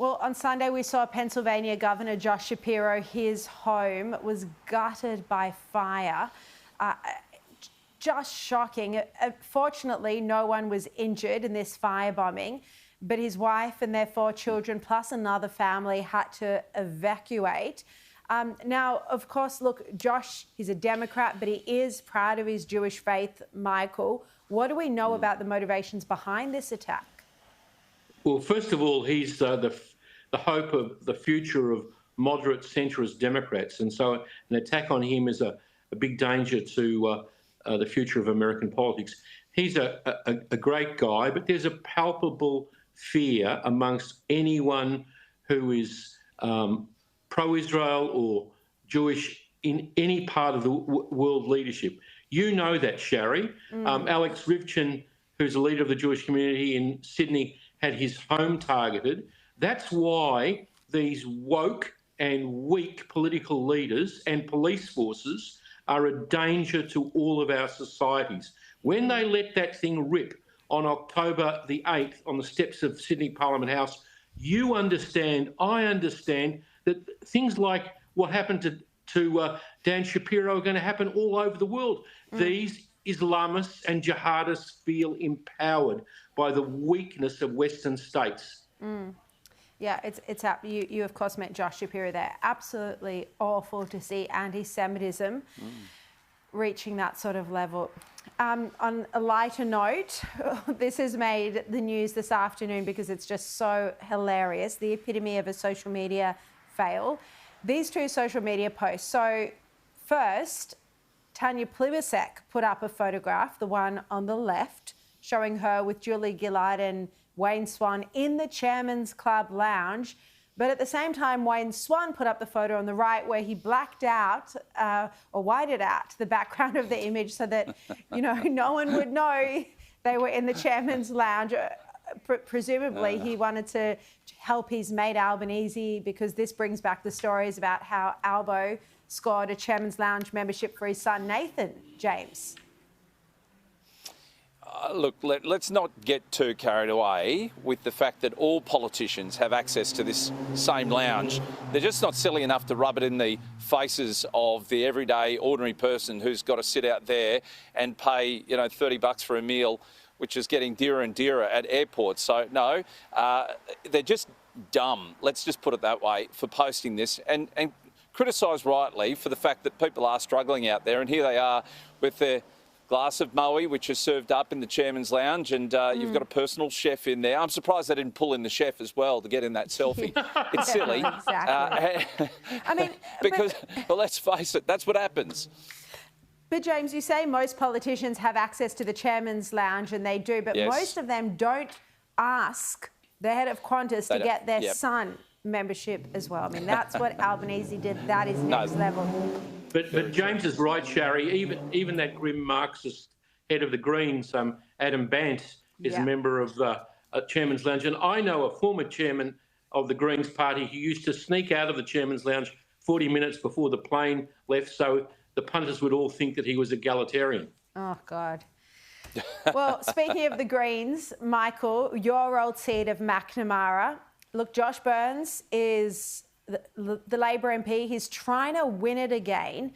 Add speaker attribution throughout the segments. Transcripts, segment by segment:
Speaker 1: Well, on Sunday, we saw Pennsylvania Governor Josh Shapiro. His home was gutted by fire. Just shocking. Fortunately, no one was injured in this firebombing, but his wife and their 4 children, plus another family, had to evacuate. Now, of course, look, Josh, he's a Democrat, but he is proud of his Jewish faith, Michael. What do we know about the motivations behind this attack?
Speaker 2: Well, first of all, he's the hope of the future of moderate centrist Democrats. And so an attack on him is a big danger to the future of American politics. He's a great guy, but there's a palpable fear amongst anyone who is pro-Israel or Jewish in any part of the world leadership. You know that, Sharri. Alex Rivchin, who's the leader of the Jewish community in Sydney, had his home targeted. That's why these woke and weak political leaders and police forces are a danger to all of our societies. When they let that thing rip on October the 8th on the steps of Sydney Parliament House, you understand, I understand, that things like what happened to Dan Shapiro are going to happen all over the world. These Islamists and jihadists feel empowered by the weakness of Western states.
Speaker 1: Yeah, it's you of course met Josh Shapiro there. Absolutely awful to see anti-Semitism reaching that sort of level. On a lighter note, this has made the news this afternoon because it's just so hilarious. The epitome of a social media fail. These 2 social media posts. So first, Tanya Plibersek put up a photograph, the one on the left, showing her with Julie Gillard and Wayne Swan in the Chairman's Club lounge. But at the same time, Wayne Swan put up the photo on the right where he blacked out or whited out the background of the image so that, no one would know they were in the Chairman's lounge. Presumably, he wanted to help his mate Albanese, because this brings back the stories about how Albo scored a Chairman's Lounge membership for his son Nathan. James.
Speaker 3: Look, let's not get too carried away with the fact that all politicians have access to this same lounge. They're just not silly enough to rub it in the faces of the everyday ordinary person who's got to sit out there and pay, $30 for a meal, which is getting dearer and dearer at airports. So, no, they're just dumb, let's just put it that way, for posting this and criticised rightly for the fact that people are struggling out there. And here they are with their glass of moe, which is served up in the Chairman's Lounge, and you've got a personal chef in there. I'm surprised they didn't pull in the chef as well to get in that selfie. It's silly.
Speaker 1: Exactly.
Speaker 3: But let's face it, that's what happens.
Speaker 1: But James, you say most politicians have access to the Chairman's Lounge, and they do, but most of them don't ask the head of Qantas to get their son membership as well. I mean, that's what Albanese did. That is next level.
Speaker 2: But James is right, Sharri. Even that grim Marxist head of the Greens, Adam Bant, is a member of Chairman's Lounge. And I know a former chairman of the Greens party who used to sneak out of the Chairman's Lounge 40 minutes before the plane left, so the punters would all think that he was egalitarian.
Speaker 1: Oh, God. Well, speaking of the Greens, Michael, your old seat of Macnamara. Look, Josh Burns is the Labor MP. He's trying to win it again.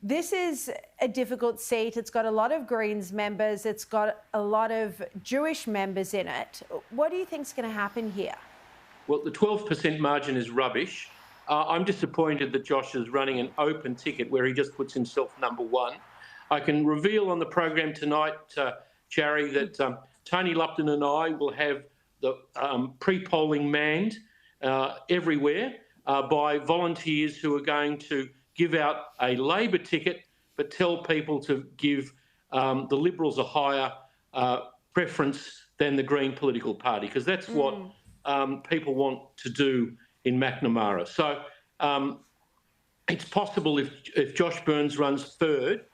Speaker 1: This is a difficult seat. It's got a lot of Greens members. It's got a lot of Jewish members in it. What do you think's going to happen here?
Speaker 2: Well, the 12% margin is rubbish. I'm disappointed that Josh is running an open ticket where he just puts himself number 1. I can reveal on the program tonight, Sharri, that Tony Lupton and I will have the pre-polling manned everywhere by volunteers who are going to give out a Labor ticket but tell people to give the Liberals a higher preference than the Green political party, because that's what people want to do in Macnamara. So it's possible if Josh Burns runs third,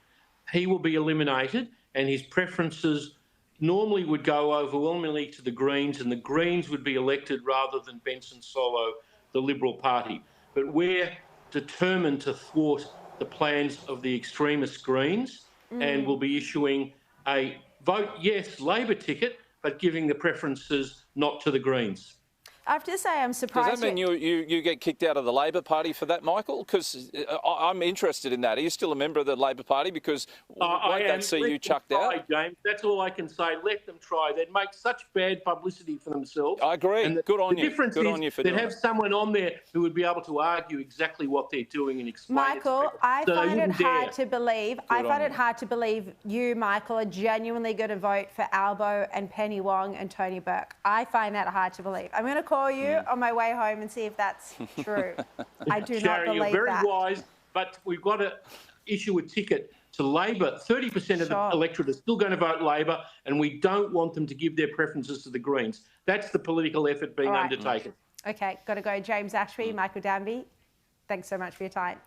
Speaker 2: he will be eliminated, and his preferences normally would go overwhelmingly to the Greens, and the Greens would be elected rather than Benson Solo, the Liberal Party. But we're determined to thwart the plans of the extremist Greens, and will be issuing a vote yes Labor ticket, but giving the preferences not to the Greens.
Speaker 1: I have to say I'm surprised.
Speaker 3: Does that mean you get kicked out of the Labor Party for that, Michael? Because I'm interested in that. Are you still a member of the Labor Party? Because won't that see you chucked out?
Speaker 2: James, that's all I can say. Let them try. They'd make such bad publicity for themselves.
Speaker 3: I agree.
Speaker 2: And
Speaker 3: Good on you.
Speaker 2: The difference
Speaker 3: Good
Speaker 2: is
Speaker 3: on you for
Speaker 2: they'd
Speaker 3: doing
Speaker 2: have
Speaker 3: it.
Speaker 2: someone on there who would be able to argue exactly what they're doing and explain
Speaker 1: Michael,
Speaker 2: it to people.
Speaker 1: I
Speaker 2: So they
Speaker 1: find it
Speaker 2: wouldn't
Speaker 1: hard
Speaker 2: dare.
Speaker 1: to believe. I find it hard to believe you, Michael, are genuinely going to vote for Albo and Penny Wong and Tony Burke. I find that hard to believe. I'm going to call you on my way home and see if that's true. I do not
Speaker 2: Sharri,
Speaker 1: believe
Speaker 2: you're very
Speaker 1: that.
Speaker 2: wise, but we've got to issue a ticket to Labor. 30% of the electorate are still going to vote Labor, and we don't want them to give their preferences to the Greens. That's the political effort being undertaken.
Speaker 1: Okay, got to go. James Ashby, Michael Danby, thanks so much for your time.